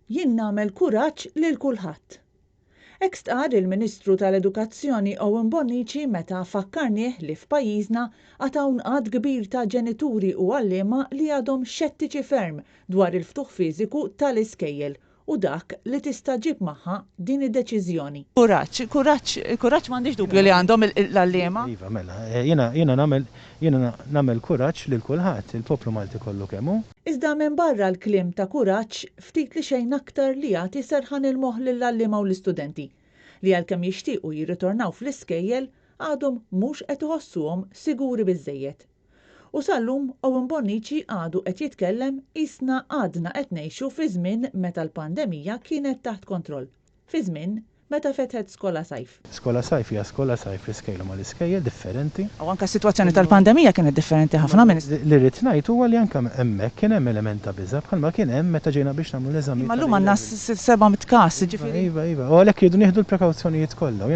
jien nagħmel kuraġġ lil kulħadd. Hekk stqarr il-Ministru tal-Edukazzjoni Owen Bonnici meta fakkarnieh li f'pajjiżna għad hawn għadd kbir ta' ġenituri u għalliema li għadhom xettiċi ferm dwar il-ftuħ fiżiku tal-iskejjel u dak li tista' ġib magħha din id-deċiżjoni. Kuraġġ m'għandix dubju li għandhom l-għalliema. Iva, mela, jiena nagħmel kuraġġ lil kulħadd, il-poplu Malti kollu kemm hu. Iżda minn barra l-kliem ta' kuraġġ ftit li xejn aktar li jagħti serħan il-moħħ lill-għalliema u l-istudenti li għalkemm jixtiequ jirritornaw fl-iskejjel għadhom mhux qed iħossuhom siguri biżżejjed. U sal-lum Owen Bonnici għadu qed jitkellem isna għadna qed ngħixu fi żmien meta l-pandemija kienet taħt kontroll, fi żmien meta fetħet skola sajf. Skola sajf hija skola sajf l-iskejjel ma l-iskejjel differenti. U anke s-sitwazzjoni tal-pandemija kienet differenti ħafna minn. Li rrid ngħid huwa li anke hemmhekk kien hemm element ta' biża' bħalma kien hemm meta ġejna biex nagħmlu l-eżami. Ma llum għandna 700 każ, ġifieri. Iva, u għalhekk jridu nieħdu l-prekawzjonijiet kollha.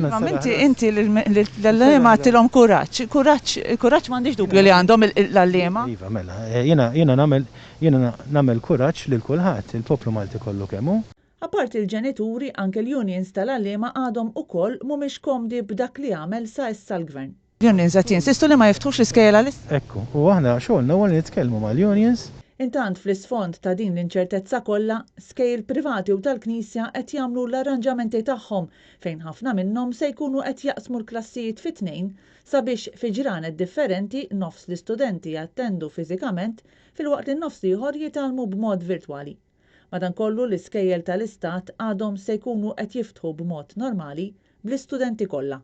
Inti l-għalliema għattilhom kuraġġ m'għandix dubju li għandhom l-għalliema. Iva, mela, jiena nagħmel kuraġġ lil kulħadd, il-poplu Malti kollu kemm hu. Apart il-ġenituri anke l-unions tal-għalliema għadhom ukoll mhumiex komdi b'dak li għamel sa issa l-Gvern. L-unions qed jinsistu li ma jiftħux l-iskejjel għal-issa. Ekku, u aħna xogħolna huwa li nitkellmu mal-unions. Intant fl-isfond ta' din l-inċertezza kollha, skejjel privati u tal-Knisja qed jagħmlu l-arranġamenti tagħhom fejn ħafna minnhom se jkunu qed jaqsmu l-klassijiet fi tnejn sabiex fi ġranet differenti nofs l-istudenti jattendu fiżikament filwaqt li nofs ieħor jitalmu b'mod virtwali. Madankollu l-iskejjel tal-Istat għadhom se jkunu qed jiftħu b'mod normali bl-istudenti kollha.